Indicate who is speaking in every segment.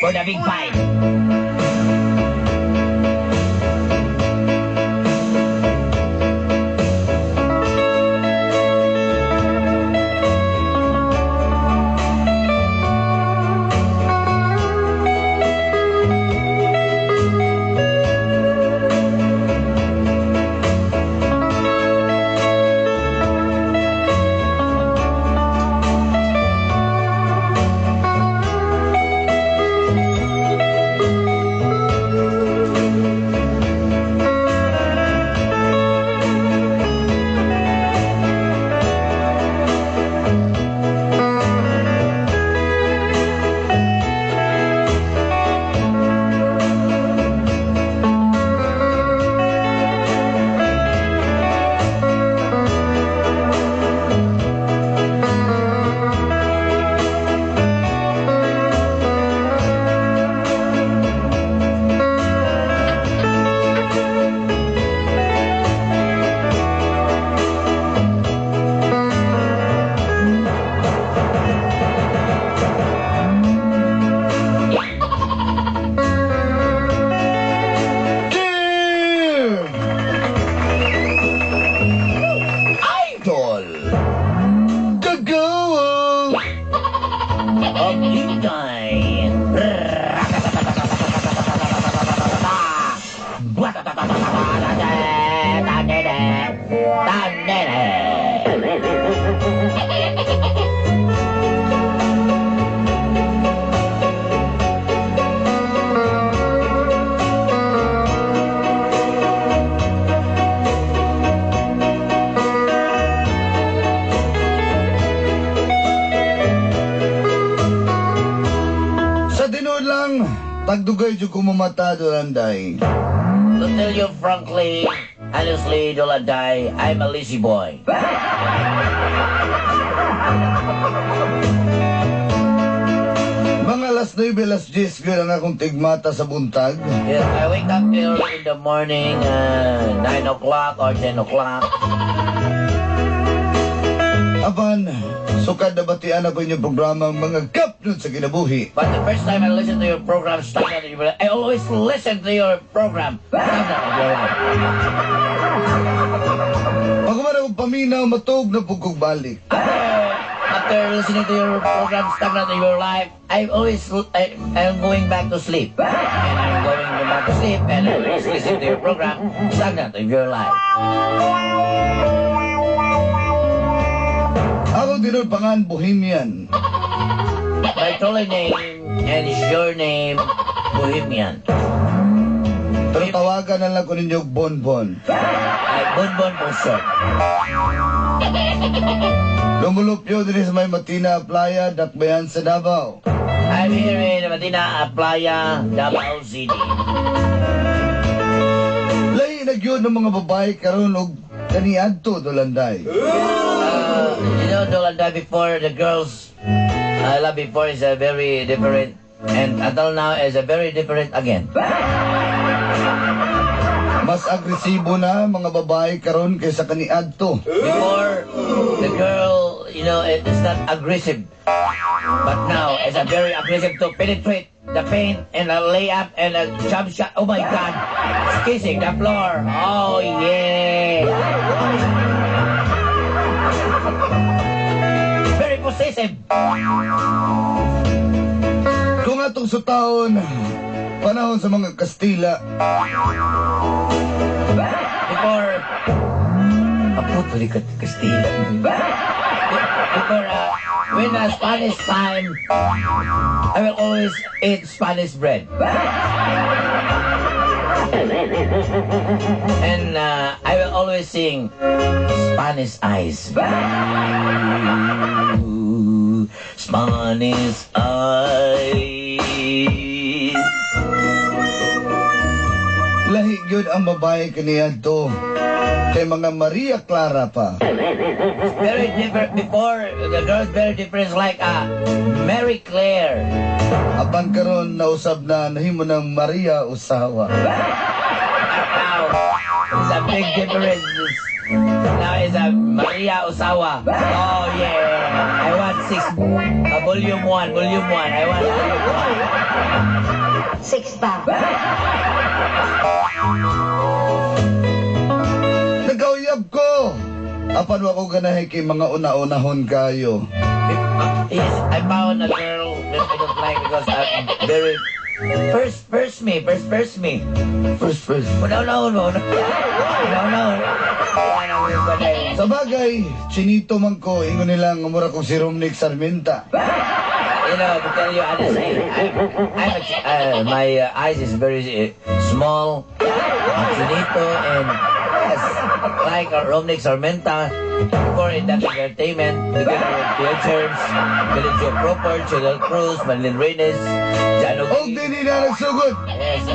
Speaker 1: for the big fight.
Speaker 2: Tagdugay dyan kumamata Dolanday.
Speaker 1: To tell you frankly, honestly, Dolanday, I'm a lazy boy.
Speaker 2: Mga alas 9, alas 10 lang akong tigmata sa buntag.
Speaker 1: Yes, I wake up early in the morning, 9 o'clock or 10 o'clock.
Speaker 2: Aban, sukad na batian ako inyong programang mga kapnod sa kinabuhi.
Speaker 1: But the first time I listened to your program, I always listen to your program. Standard of your life.
Speaker 2: Pagkuman akong paminaw, matog na pugkog balik.
Speaker 1: After listening to your program, Stagnant of Your Life, I'm going back to sleep. And I'm going back to sleep and I always listen to your program, Stagnant of Your Life.
Speaker 2: Akong dinod pangan Bohemian.
Speaker 1: My truly name and your name, Bohemian.
Speaker 2: Pero tawagan na lang ko ninyo Bonbon.
Speaker 1: Bonbon po, sir.
Speaker 2: Lumulupyo din sa may Matina Playa, Dakbayan sa Davao.
Speaker 1: I'm here in Matina, Playa, Davao City.
Speaker 2: Lahi nagyod ng mga babae karon og kaniadto Dolanday.
Speaker 1: You know, Dolanday, before the girls I love before is a very different, and until now is a very different again.
Speaker 2: Mas agresibo na mga babae karon kaysa kaniadto.
Speaker 1: Before, the girl, you know, it is not aggressive. But now, it's a very aggressive to penetrate the paint and a layup and a jump shot. Oh my God! It's kissing the floor. Oh yeah! Very possessive.
Speaker 2: Kung atong sutaon, panahon sa mga Kastila.
Speaker 1: Before, puto likat Castilla. Before, when Spanish time, I will always eat Spanish bread. And I will always sing Spanish eyes. Spanish eyes.
Speaker 2: Lahi gyud ang babae kaniadto kay mga Maria Clara pa.
Speaker 1: Very different before, the girls very different, like Mary Claire.
Speaker 2: Apan karon nausab na nahimo ng Maria Usawa.
Speaker 1: Now, There's a big difference. Now it's a Maria Osawa. Oh yeah. I want 6. Volume 1. Volume 1. I want volume 1.
Speaker 3: 6 pa.
Speaker 2: Nagauyab ko! Apan wa ko ganahay kay mga una-unahon kayo.
Speaker 1: Yes, I found a girl that I don't like because I'm very... First me.
Speaker 2: First.
Speaker 1: No.
Speaker 2: Sa bagay, chinito man ko, ingon nilang umura kong si Romnick Sarmenta.
Speaker 1: You know, to tell you honestly, my eyes is very small, chinito, and yes, like Romnick Sarmenta, before in that entertainment, together with Pierre Germs, Benicio Crawford, Chidel Cruz, Madeline Reyes, Jano
Speaker 2: O din na nagsugod!
Speaker 1: yes,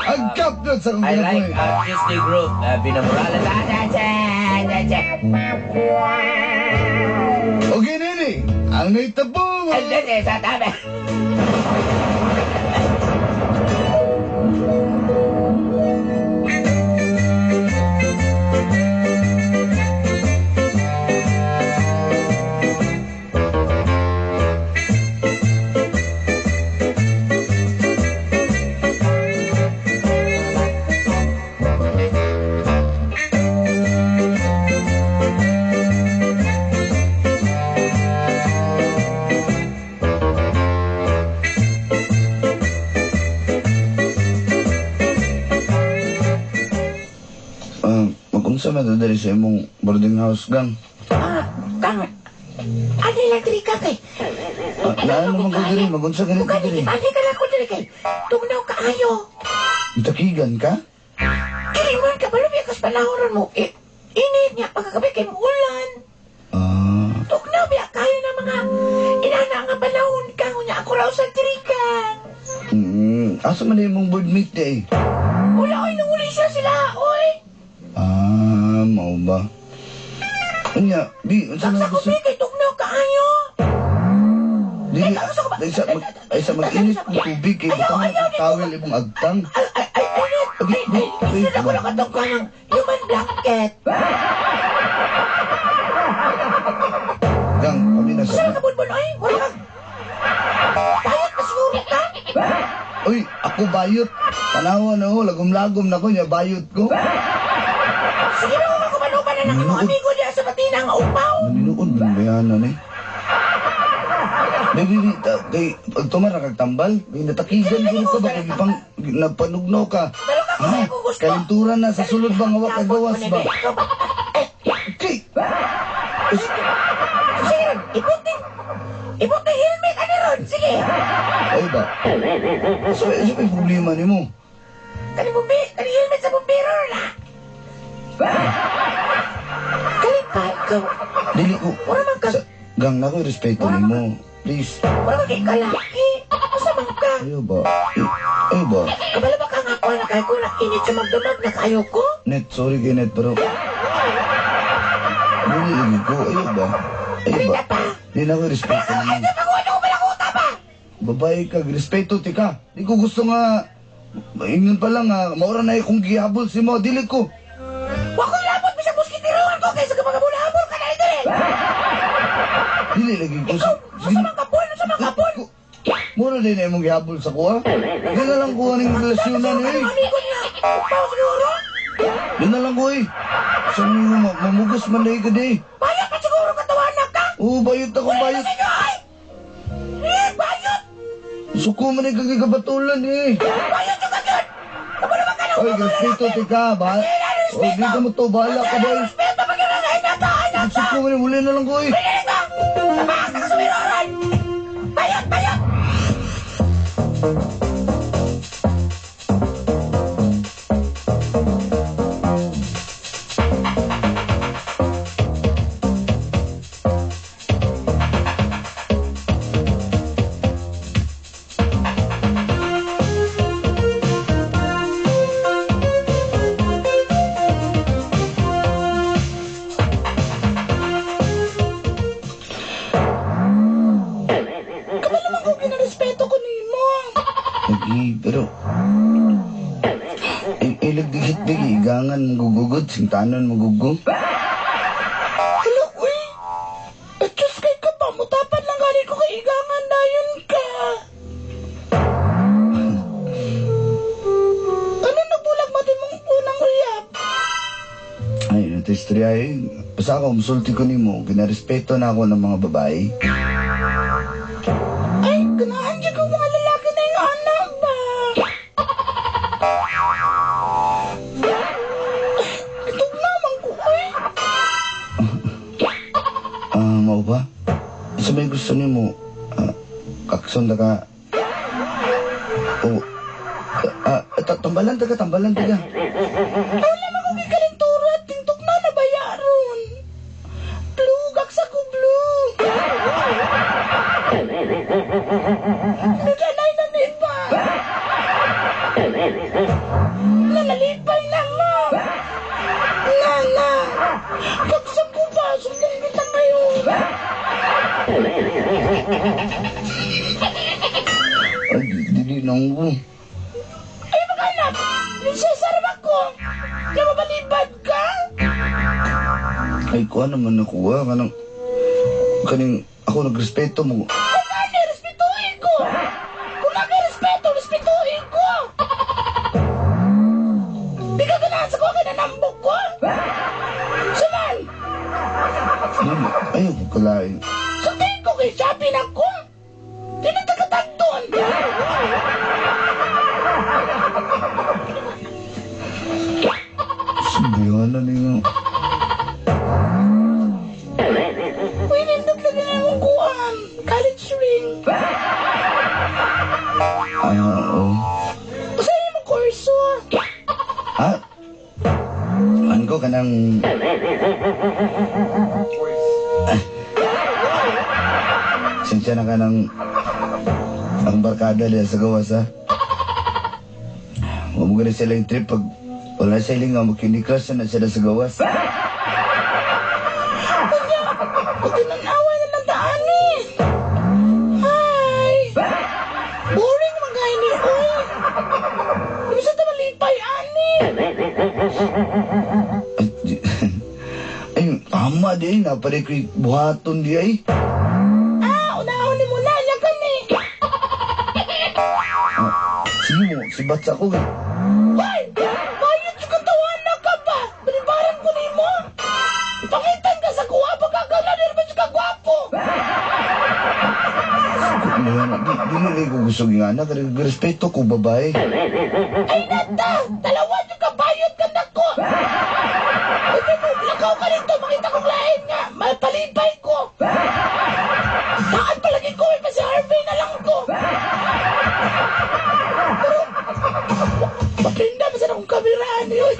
Speaker 2: Ang captain sa kong
Speaker 1: I like
Speaker 2: ginabuhi.
Speaker 1: Disney Group, Bina Morales,
Speaker 2: O ginini, ang naitabo mo.
Speaker 1: and then sa tabi.
Speaker 2: Magunsa madadali sa imong boarding house, gang.
Speaker 3: Kang, ano lang diri ka kay?
Speaker 2: Naan naman ko diri, magunsa ganito diri.
Speaker 3: Ano ka lang ko diri kay? Tugnaw ka ayo.
Speaker 2: Itakigan ka?
Speaker 3: Kiliman ka, balubya kas panahoron mo. Init niya, pagkagabi kay ulan. Tugnaw biya kayo na mga inana nga panahon ka. Ngunya ako raw sa dirikan.
Speaker 2: Asa man na imong boardmate di eh?
Speaker 3: Wala oy, nanguli siya sila, oy.
Speaker 2: Mao ba? Unya, di, unsa
Speaker 3: Saksa
Speaker 2: na
Speaker 3: ko
Speaker 2: gusto?
Speaker 3: kay tugnaw ka ayo.
Speaker 2: Di, ay sa mag-init ng tubig kay butang na tawel imong agtang.
Speaker 3: Sila ko nakatong ka ng human blanket.
Speaker 2: Gang, kami na
Speaker 3: Saan
Speaker 2: sa...
Speaker 3: ka bunbun, oy? Wala ka. Bayot pa siguro ka?
Speaker 2: Uy, ako bayot. Panawan na ho, lagom-lagom na ko niya, bayot ko.
Speaker 3: Sige na ko makumanupan na ng imong amigo diya sa patina nga upaw.
Speaker 2: Maninuod, binayanan eh. Baby, kay pag tumara kag tambal, may natakigan ko ka ba kay pang napanugnaw ka.
Speaker 3: Pero ka kung ako gusto.
Speaker 2: Kalinturan na sa sulod ba nga wa kay gawas ba? Okay.
Speaker 3: Sige ron, ipot na helmet, ano ron? Sige.
Speaker 2: Ay ba? So may problema nimo.
Speaker 3: Kani helmet sa bumbero na. Kali pa, ikaw.
Speaker 2: Dili ko.
Speaker 3: Wala man ka.
Speaker 2: Gang na ko respeto nimo. Please.
Speaker 3: Wala man kay kalaki. Asa man ka?
Speaker 2: Ayo ba? Ayo ba?
Speaker 3: Kabala ba ka nga ko na kayo ko na init sa magdamag na kayo ko?
Speaker 2: Net, sorry kay Net, pero... Dili lagi ko. Ayo ba? Ayo ba? Di na ko respeto nimo.
Speaker 3: Ano ba ko? Ano ko pala pa?
Speaker 2: Babae ka, respeto ti ka. Di ko gusto nga... Ingon pa lang nga, maura na akong gihabol si mo. Dili ko.
Speaker 3: Wako labot mo sa muskitiruan ko kaysa kapag habol ka na ito eh.
Speaker 2: Dili lagi ko.
Speaker 3: Ikaw, masamang kapul, masamang kapul.
Speaker 2: Mura din na imong gihabol sa kuha. Di na lang kuha ng relasyonan eh.
Speaker 3: Amigo niya, upaw ko nuro.
Speaker 2: Di na lang ko eh. Saan mo mamugas man na ka di.
Speaker 3: Bayot pa siguro katawanan ka.
Speaker 2: Oo, bayot akong bayot.
Speaker 3: Sige ay. Bayot.
Speaker 2: Suko man ay kagigabatulan eh.
Speaker 3: Bayot yung kagyan. Kabalo ba ka na?
Speaker 2: Oy, respeto ti ka ba? O, di ka mo to, bahala ka ba?
Speaker 3: Respeto pag yung nasa inata, inata.
Speaker 2: Suko man, muli na lang ko eh.
Speaker 3: Piliin ka. Tabakas ka sa miroran. Bayot, bayot. Kabalo man ko kinarespeto ko nimo.
Speaker 2: igangan magugugod, singtanon magugo.
Speaker 3: Hala, uy. At Diyos kay ka pa, mutapan lang gani ko kay igangan na yun ka. Ano nabulag mo din mong unang riyab?
Speaker 2: Ay, nato istorya eh. Basta ako, musulti ko nimo, kinarespeto na ako ng mga babae.
Speaker 3: Ay, ganahan dyan kong mga lalaki na yung anak ba? Itog naman ko, ay.
Speaker 2: Mao ba? Sa may gusto nimo, kakson na ka. O, tambalan taga.
Speaker 3: Wala na kong ikalintura at tingtok na nabayaron. Plugak sa ko, blue. Nadanay na nipa. Nanalipay na nga. Nana, kaksak ko ba? Sundang kita ngayon.
Speaker 2: Ay, dili nang ko.
Speaker 3: Ay, maghanap. Cesar ako. Nababalibad ka?
Speaker 2: Ay, kuha naman nakuha. Kaning, ako nagrespeto mo.
Speaker 3: Kung ano, respetuhin ko. Kung nag-respeto, respetuhin ko. Di ka ganahan sa kuha ka na nambog ko. Saman,
Speaker 2: Ayaw ko kalain.
Speaker 3: sa tingin ko kay sabi na ko. Di na tagatagton.
Speaker 2: Sabihan na niyo.
Speaker 3: Uy, nindot lang na mong kuhan. College ring.
Speaker 2: Oo.
Speaker 3: Usahin mo kurso.
Speaker 2: Ano ko kanang... Sinsya na ka ng... Ang barkada nila sa gawas, ha? Huwag mo ganun sila yung trip pag... Wala sila nga magkiniklas na sila sa gawas.
Speaker 3: Huwag tinanaway na ng daan eh. Hi. Boring magay ni Uy. Bisa ta malipay, ani.
Speaker 2: Ay, tama din. Napalit ko yung buhaton di ay.
Speaker 3: Unahon ni mo na, yan ka ni.
Speaker 2: Sige mo, si Bats ako eh.
Speaker 3: Hoy! Bayot sa katawan na ka ba? Balibaran ko ni mo. Ipangitan ka sa kuha, pagkagala na naman sa kagwapo.
Speaker 2: Di mo ko gusto nga na. Respeto ko, babae.
Speaker 3: Ay, nata! Dalawa yung kabayot ka na ko. Pwede mo, lakaw ka nito, makita kong lain nga. Mapalipay ko. Saan palagi ko, pa si Harvey na lang ko. Pero, mapinda pa sa akong kameraan yun.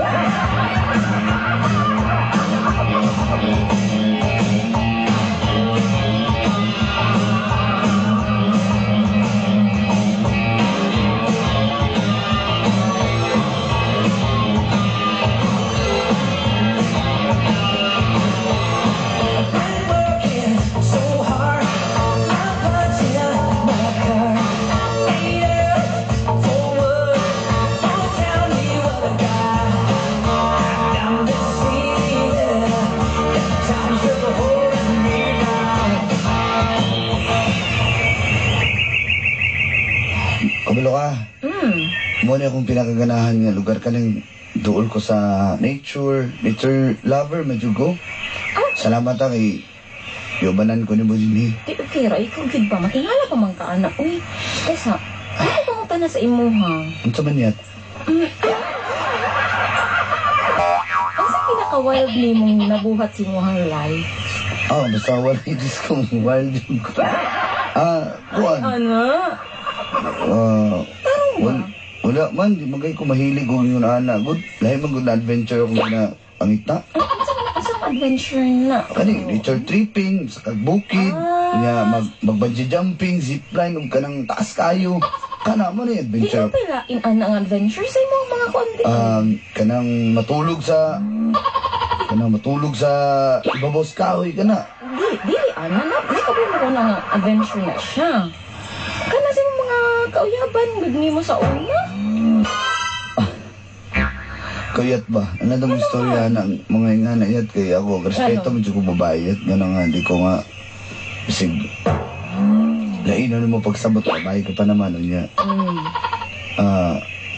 Speaker 2: Kabalo ka. Muna akong pinakaganahan nga lugar ka ng dool ko sa nature lover, medyo go. Salamat ang yobanan ko ni mo din eh.
Speaker 4: Di okay ra, ikaw gid pa, matingala pa man ka anak. Uy, Tessa, ano ba ang tanas sa imuha?
Speaker 2: Ano sa man yat?
Speaker 4: Ang sa pinaka-wild ni mong nabuhat si imuhang life?
Speaker 2: Basta wala yung disco wild yung ko. Kuan.
Speaker 4: Ano?
Speaker 2: Wala man, di magay ko mahilig kung yun ana. Good, lahi man good na adventure akong pangit na.
Speaker 4: Ang adventure na.
Speaker 2: Kani, nature tripping, sa kagbukid, mag-bungee jumping, zipline, kanang taas kayo. Kana mo na yung
Speaker 4: Di
Speaker 2: adventure.
Speaker 4: mo pilain ang adventure sa imong mga konti.
Speaker 2: Kanang matulog sa ibabaw sa kahoy kana.
Speaker 4: Dili, ana na. Nakabili mo ko ng adventure na siya. Kana sa imong mga kauyaban, good mo sa una.
Speaker 2: Kayat ba? Ano daw istorya ng mga ingana yat kay ako. Respeto mo ko babae yat. Nga nga, di ko nga. Kasi, laino mo pagsabot, babae ka pa naman. Niya.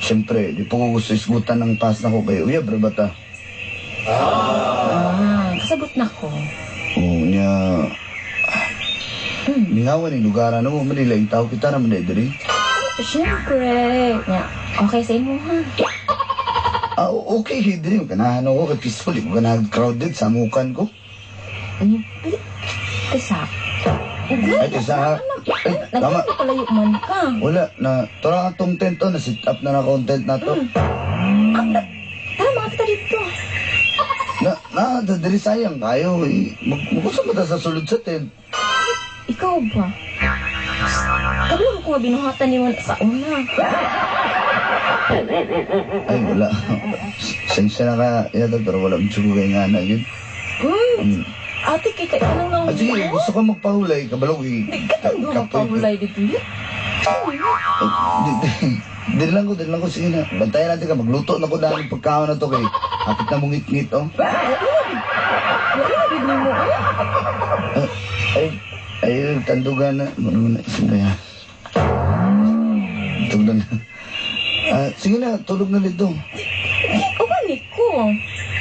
Speaker 2: Siyempre, di po ko gusto isgutan ng taas na ko kayo. Uya, brabata.
Speaker 4: Kasabot na ko.
Speaker 2: Oo, niya. Ningawan yung lugaran mo. Manila, yung tao kita naman na diri.
Speaker 4: Siyempre. Okay sa imo, ha?
Speaker 2: Okay, diri. Ganahan ako kay peaceful. Di ko ganahan crowded sa mukan ko.
Speaker 4: Tisa.
Speaker 2: Ay, tisa. Ay, tama.
Speaker 4: Nagpapalayo man ka.
Speaker 2: Wala, na, tara atong tent to, na-sit up na content na to.
Speaker 4: Tama kita dito.
Speaker 2: Dali sayang kayo. Magkusa mo sa sulod sa tent.
Speaker 4: Ikaw ba? Kabalo ko nga binuhatan niyo sa una.
Speaker 2: Ay, wala. Sensya na ka, inatag, pero wala mo sugo kayo nga na yun.
Speaker 4: Ate, kaya nang nang...
Speaker 2: Sige, gusto ko magpahulay, kabalo
Speaker 4: Di ka nang mapahulay dito yun.
Speaker 2: Dili lang ko, sige na. Bantayan natin ka, magluto na ko dahil pagkaon na to kay hapit na mong ngit-ngit, oh.
Speaker 4: Wala, bigli mo,
Speaker 2: Ay, tandugan na. Muna, sige na. Tulog na. Sige na, tulog na dito.
Speaker 4: Balik ko.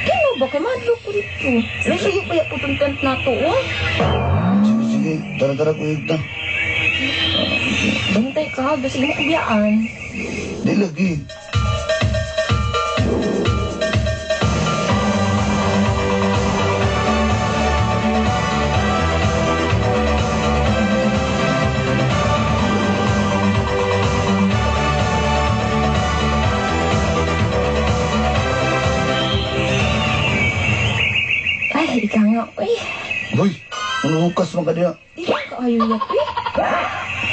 Speaker 4: Kaya ba, kaya madlo ko dito. Lasa yung kaya putuntan na to, oh.
Speaker 2: Sige, tara ko yun ta.
Speaker 4: Bantay ka, basta yung kubiyaan.
Speaker 2: Di lagi.
Speaker 4: Ay, ika nga, uy.
Speaker 2: Hoy, manuhukas mo ka diya.
Speaker 4: Di ka kaayo yat, uy.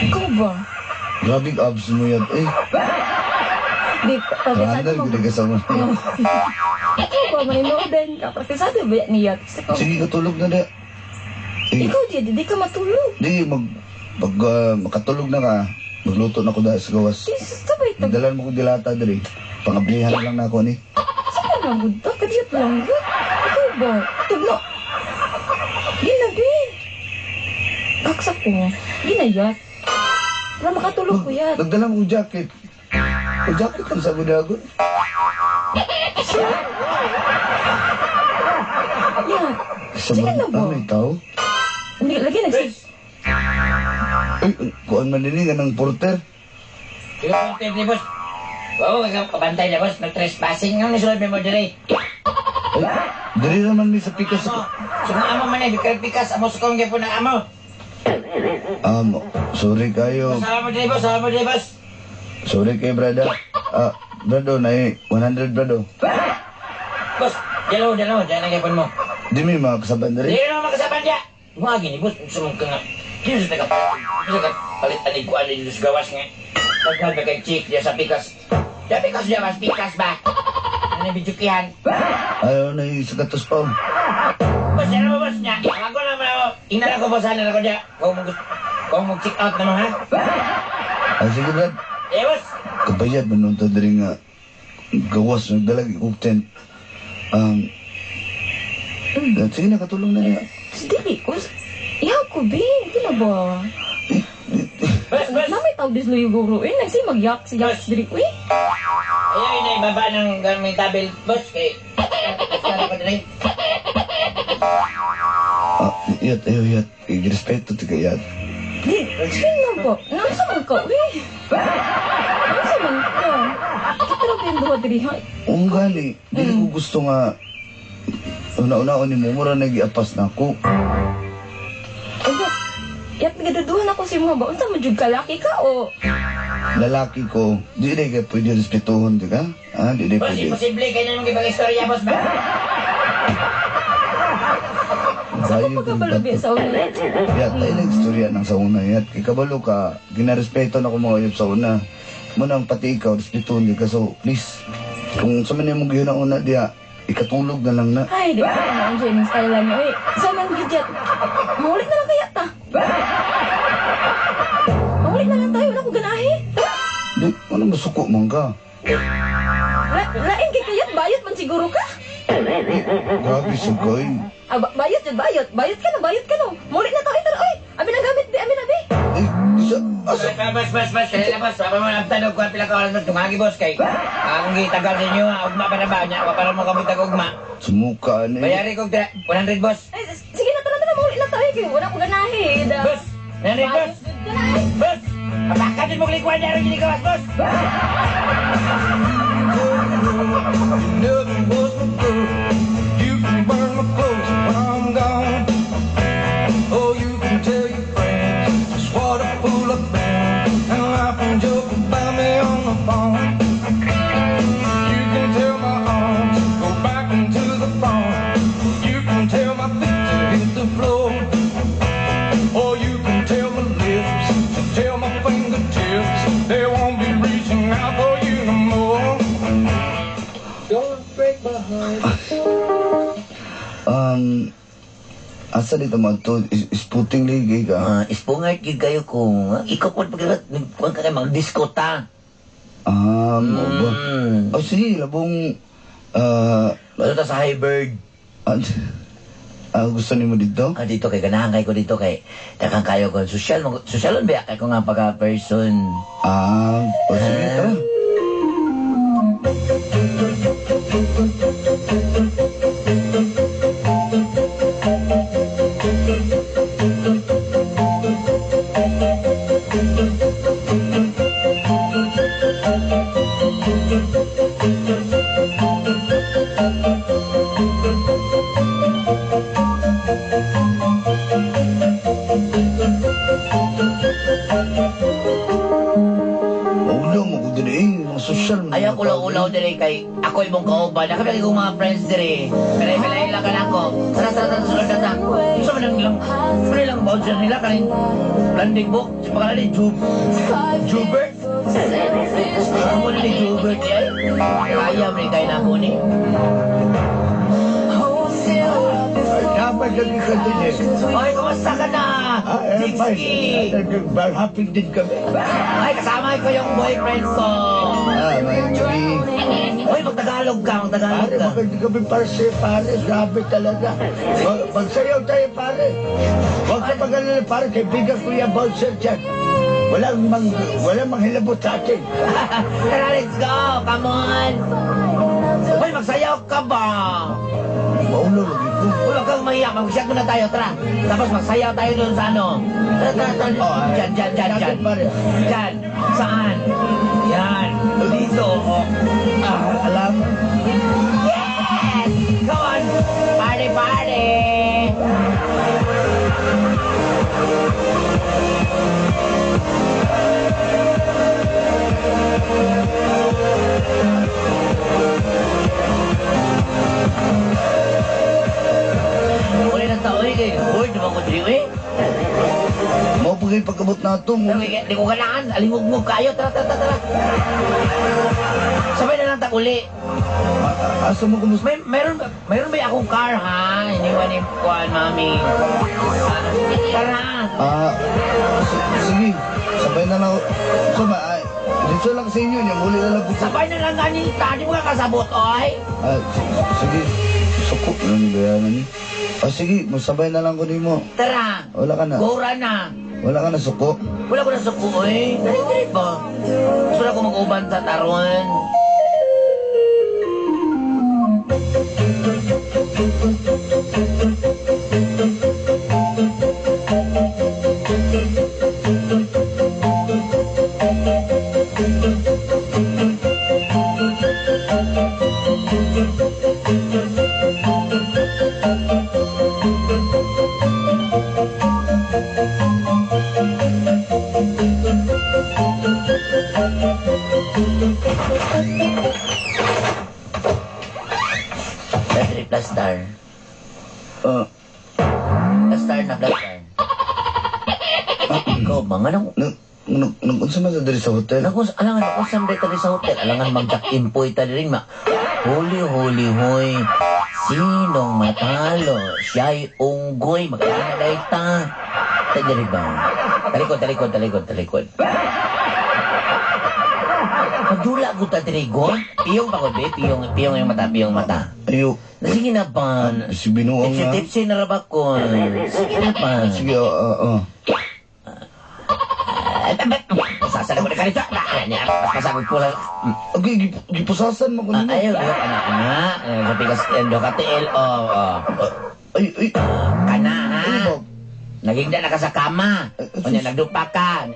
Speaker 4: Ikaw ba?
Speaker 2: Grabe abs mo yan.
Speaker 4: Di,
Speaker 2: Randal, gina ka sa mo.
Speaker 4: Ikaw ba, maninoodin ka. Praktisado ba yan niya?
Speaker 2: Sige, katulog na diya.
Speaker 4: Ikaw diya, di ka matulog.
Speaker 2: Pag makatulog na ka, magluto na ko dahil sa gawas.
Speaker 4: Sabay ito.
Speaker 2: Nagdalan mo ko dilata dali. Pangablihan lang na ako ni.
Speaker 4: Saan na gud? Kadiyat lang gud. Ikaw ba? Tugno. Ginagin. Kaksa ko. Ginayat. Para makatulog ko yan.
Speaker 2: Nagdala mo ko jacket. O jacket kan sa gudagon.
Speaker 4: Yan. Sige na ba?
Speaker 2: May tao?
Speaker 4: Hindi, lagi nagsis.
Speaker 2: Ay, kuan maniningan ng porter.
Speaker 1: Yung content ni boss. Oo, kabantay na boss. Nag-trespassing. Ang nisulod mo diri.
Speaker 2: Ay, dali naman ni sa pikas
Speaker 1: Amo.
Speaker 2: ako.
Speaker 1: So, mga amo man eh. Bikal pikas. Amo sa kong po ng amo.
Speaker 2: Sorry kayo.
Speaker 1: Salamat diri boss. Salamat diri boss.
Speaker 2: Sorry kayo, brada. Brado, na 100, brado.
Speaker 1: Boss, dalaw. Diyan ang gapon mo.
Speaker 2: Di may mga kasaban na rin.
Speaker 1: Hindi naman makasaban niya. Mga gini boss. Sumong ka nga. Dito sa palit anig ko dito sa gawas nga. Nagkanda kay chick diya sa pikas. Diya pikas diya mas pikas ba? Ano yung bidyukihan?
Speaker 2: Ayaw na yung sagatos pa.
Speaker 1: Boss, ano mo boss niya? Ako naman ako. Inalang ko boss, ano ko diya. Kung mag-check out naman ha?
Speaker 2: Sige, brad.
Speaker 1: Boss.
Speaker 2: Kabayad, manunta na rin nga. Gawas, nagdalag, tent. Sige na, katulong na niya.
Speaker 4: Dili ko. Iyaw ko, be. Hindi na ba?
Speaker 1: Boss.
Speaker 4: Namay tao dislo yung guro. Nagsi mag-yak si Yak diri. Uy.
Speaker 1: Ayaw na ibaba ng gaming tabel, boss. Kay, ano ko din
Speaker 2: Yat, yat. Respeto ti kayat.
Speaker 4: Di, sino ba? Nasa man ka, uy. Nasa man ka. Kita lang yung duha diri, ha?
Speaker 2: Ang gali, dili ko gusto nga una-una ni mo, mura nag-iapas na ako.
Speaker 4: Yak nagaduduhan ako si mga ba? Unsa man jud ka laki ka o?
Speaker 2: Lalaki ko, di ka pwede respetuhon, di ka? Di
Speaker 1: boss,
Speaker 2: pwede.
Speaker 1: imposible. Kaya naman ibang istorya, boss ba?
Speaker 4: Sa ko pagkabalabi sa una.
Speaker 2: Yat, tayo na istorya ng sa una. Yat, ikabalo ka, ginarespeto na ko mga yun sa una. Munang pati ikaw, respetuhon di ka. So, please, kung sa man yung mga yun una, diya, ikatulog na lang na.
Speaker 4: Ay, di ba na ang Jenny style niya. Uy, sa man gidjat. Maulit na lang kaya ta. Maulit na lang tayo. Wala ko ganahe.
Speaker 2: Di, ano masuko man ka?
Speaker 4: Lain kay kayat bayot man siguro ka.
Speaker 2: Grabe, sugay.
Speaker 4: Bayot yun, bayot. Bayot ka no. Mulit na to, ito na, oy. Amin ang gamit, be, amin na, be.
Speaker 2: Eh, isa, asa?
Speaker 1: Boss, kanila boss. Papa mo lang tanong kung pila ka oras mo tungagi boss kay. Ang gitagal ninyo, ugma pa na ba niya? Para mo kami tag-ugma.
Speaker 2: Sumuka na eh.
Speaker 1: Bayari ko 100 boss.
Speaker 4: Ay, sige na, tara, mulit na to, eh. Kaya wala ko ganahe.
Speaker 1: Boss, 100 boss. Boss, kapakatin mo klikuan niya rin ginagawas boss.
Speaker 5: Never was my girl. You can burn my clothes when I'm gone. Oh, you can tell your friends just what a fool I've been, and laugh and joke about me on the phone. You can tell my arms go back into the phone. You can tell my feet to hit the floor. Or you can tell my lips to tell my fingertips they won't be reaching out for you no more. Don't break my heart.
Speaker 2: Asa dito man to? Isputing ligay ka?
Speaker 1: Ispungat gid kayo kung ikaw po pag ka kayo mag-disco ta.
Speaker 2: Mo ba? Oh, sige, labong...
Speaker 1: Ano ta sa Highbird?
Speaker 2: Gusto niyo mo dito?
Speaker 1: Dito kay ganahan kayo ko dito kay takang kayo ko sosyalon ba kay ko nga pagka-person.
Speaker 2: Sige, tara.
Speaker 1: Ayaw ko lang ulaw dire kay ako imong kauban. Nakabili ko mga friends dire. Kaya lang ka lang ko. Tara, sunod na ta. Gusto mo nang ilang, voucher nila kanin landing book. Sa pangalan ni Jubert. Ako ni Jubert yan. Kaya mo ni kayo na ako ni.
Speaker 2: Dapat lagi ka din eh.
Speaker 1: Ay, kumusta ka na? Dixie!
Speaker 2: Happy din kami.
Speaker 1: Ay, kasama ko yung boyfriend ko.
Speaker 2: May
Speaker 1: Uy, magtagalog ka.
Speaker 2: Pare, magaling kami para sa'yo, pare. Grabe talaga. Magsayaw tayo, pare. Huwag ka magalala, pare. Kaibigan ko yung bouncer dyan. Walang manghilabot sa atin.
Speaker 1: Tara, let's go. Come on. Uy, magsayaw ka ba?
Speaker 2: Maulo lagi ko.
Speaker 1: Huwag kang mahiyak. Mag-shot muna tayo. Tara. Tapos magsayaw tayo doon sa ano. Tara. Diyan. Diyan. Saan? Yan. Dito.
Speaker 2: Alam.
Speaker 1: Yes! Come on. Party. Uli ng tao eh. Uy, naman ko dito eh.
Speaker 2: Mau pagay pagkabot na ito.
Speaker 1: Di ko kailangan. Alingog kayo. Tara. Sabay na lang uli.
Speaker 2: Asa mo kumusta?
Speaker 1: Meron ba akong car ha? Iniwan ni Juan, mami. Tara.
Speaker 2: Sige. Sabay na lang. Dito lang sa inyo. Muli na lang po.
Speaker 1: Sabay na lang ganita. Di mo ka kasabot, oy.
Speaker 2: Sige. Suko. Ano ni bayanan ni? Sige. Masabay na lang ko ni mo.
Speaker 1: Tara.
Speaker 2: Wala ka na.
Speaker 1: Gora na.
Speaker 2: Wala ka na suko.
Speaker 1: Wala ko na suko, oy. Dali ba? Gusto na ko mag-uban sa taron. Plastar. Plastar na plastar. Ikaw ba nga nang...
Speaker 2: Nag-unsa man sa diri sa hotel?
Speaker 1: Alangan ako sa diri sa hotel. Alangan mag-impoy ta diri ma. Huli, hoy. Sinong matalo? Siya'y unggoy. Magkana dahi ta. Diri ba? Talikod. Pagdula ko ta tinigon. Piyong pa ko, be. Piyong yung mata.
Speaker 2: Ayo.
Speaker 1: Sige na pa.
Speaker 2: Si Binuang nga.
Speaker 1: Tipsy na rabak ko. Sige na pa.
Speaker 2: Sige,
Speaker 1: Sasala mo na ka nito. Pasagod ko lang.
Speaker 2: Okay, gipusasan mo ko nimo.
Speaker 1: Ayaw, anak. Sabi ka, endo ka tiil.
Speaker 2: Ay.
Speaker 1: Kana, ha?
Speaker 2: Ano ba?
Speaker 1: Nagigda na ka sa kama. O niya, nagdupa ka.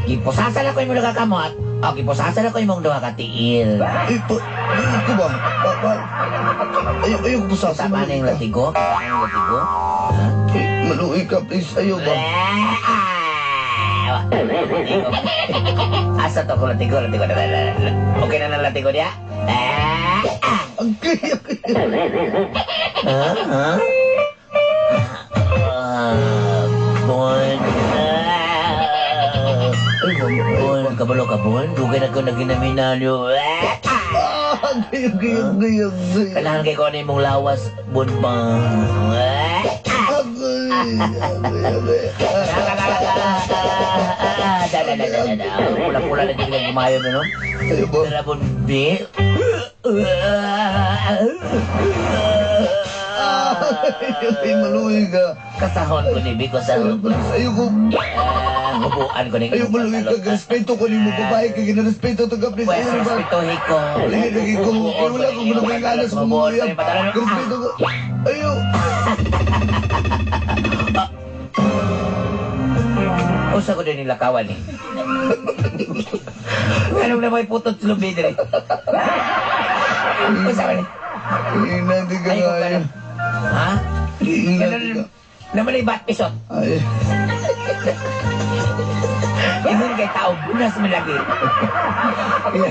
Speaker 1: Gipusasan ako yung mga kakamot. O, gipusasan ako yung mga ka tiil.
Speaker 2: Ito ba? Ayaw ko pusasan.
Speaker 1: Tama na yung latigo? Ha?
Speaker 2: Maluwi ka, please. Ayaw ba?
Speaker 1: Asa to ko latigo. Okay na ng latigo niya?
Speaker 2: Okay.
Speaker 1: Bon, kabalo. Dugay na ko na ginaminalyo.
Speaker 2: Gayag.
Speaker 1: Kanahan kay ko na mong lawas, bonbang. Pula-pula na din lang gumayo na, no?
Speaker 2: Ayaw ba?
Speaker 1: Dalabon, be.
Speaker 2: Ay, maluwi ka.
Speaker 1: Kasahon ko ni Biko sa
Speaker 2: Ayaw ko.
Speaker 1: hubuan ko ni
Speaker 2: Ayaw maluwi ka. Respeto ko ni mo babae ka. Ginarespeto to ka, please.
Speaker 1: Pwes,
Speaker 2: Ayaw ba?
Speaker 1: respetuhin ko.
Speaker 2: Lagi ko. Ayaw wala ko. Muna may ganas ko mo. Respeto ko. Ayaw.
Speaker 1: Usa ko din nilakawan eh. Anong na may putot sa lubi dire? Usa ko ni.
Speaker 2: Hindi ka
Speaker 1: Ay,
Speaker 2: nga.
Speaker 1: kung ganun. Ha? Ganun naman ay bat pisot.
Speaker 2: Ay.
Speaker 1: Ingon kay tao, bunas man lagi.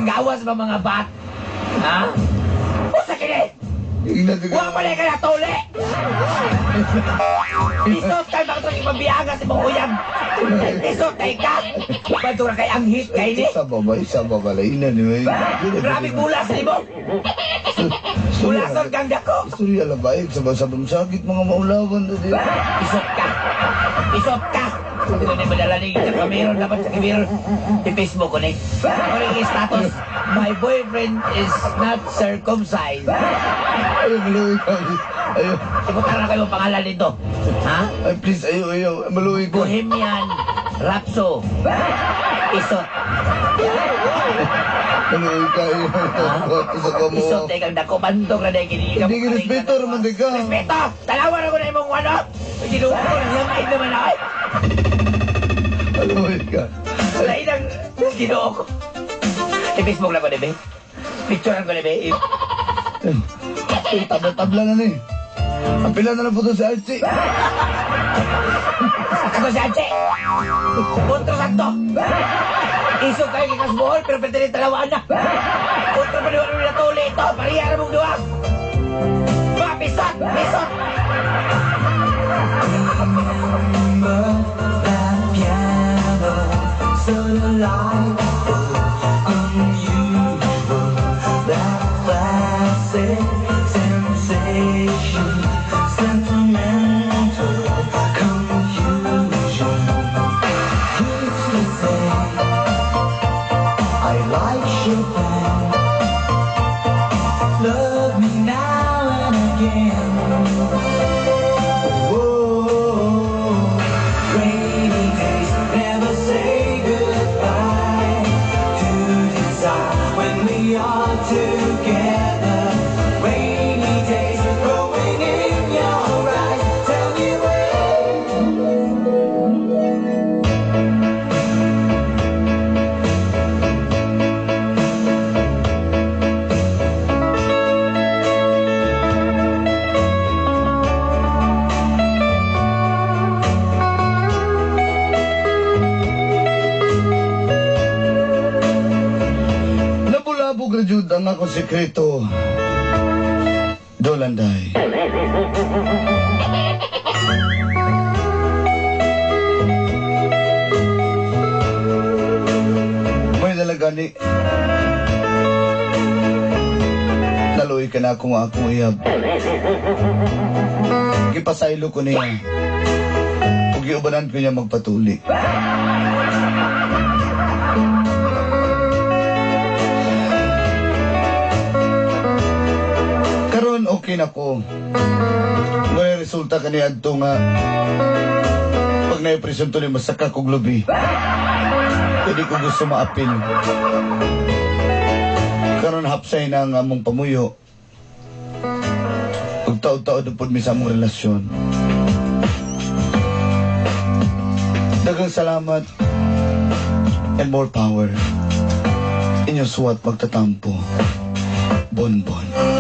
Speaker 1: Gawas ba mga bat? Ha? Usa kini!
Speaker 2: Hindi ka.
Speaker 1: Huwag pala ka na tole! Isot kay bakit yung pabiyaga si mong uyab! Isot kay ka! Ba't na kay ang hit kay ni?
Speaker 2: Isa ba? Ina ni.
Speaker 1: Grabe bulas ni mo! Bulason kang dako!
Speaker 2: Istorya labaig. Sabang sakit mga maulawan.
Speaker 1: Isot ka! Isot ka! Ito na madala ni Kamero. Dapat sa Kamero. Di Facebook ko na ako rin status. My boyfriend is not circumcised.
Speaker 2: Ayaw, maluwi ka. Ayaw.
Speaker 1: Ibutan na kayo ang pangalan nito. Ha?
Speaker 2: Ay, please, ayaw. Maluwi ka.
Speaker 1: Bohemian Rhapso. Isot.
Speaker 2: Maluwi ka. Isa ka mo.
Speaker 1: Isot ay kang dako. Bantog na dahil kini.
Speaker 2: Hindi ka respeto naman di ka.
Speaker 1: Respeto! Talawan ako na imong ano? Ginuha ko lang yung maid naman ako.
Speaker 2: Maluwi ka.
Speaker 1: Sa inang ginuha ko. I-Facebook lang ko na, be. Picturean ko na, be.
Speaker 2: Ay, tabla na ni. Ang pila na po si Archie.
Speaker 1: Ako si Ache. Punto sakto. Iso kayo kikas buhol, pero pwede rin talawaan na. Punto pa niwala na tuli ito. Parihara mong duwa. Mga pisot! Pisot!
Speaker 5: That piano, so delightful, unusual, that classic sensation, sentimental confusion. Used to say I like Chopin, love me now and again. Whoa, rainy days never say goodbye to desire when we are together. Rainy days growing in your eyes. Tell me
Speaker 2: Labulabog na jud ang ako sekreto. Dolanday. May dalaga ni. Naluwi ka na akong iyab. Gipasaylo ko niya. Ug giubanan ko niya magpatuli. okay na ko. Ngunit resulta ka ni Adto nga pag naipresyon to ni masaka kong lubi. Hindi ko gusto maapil. Karon hapsay na ang among pamuyo. Ug taod-taod na po mi sa among relasyon. Dagang salamat and more power. Inyong suwat pagtatampo. Bonbon.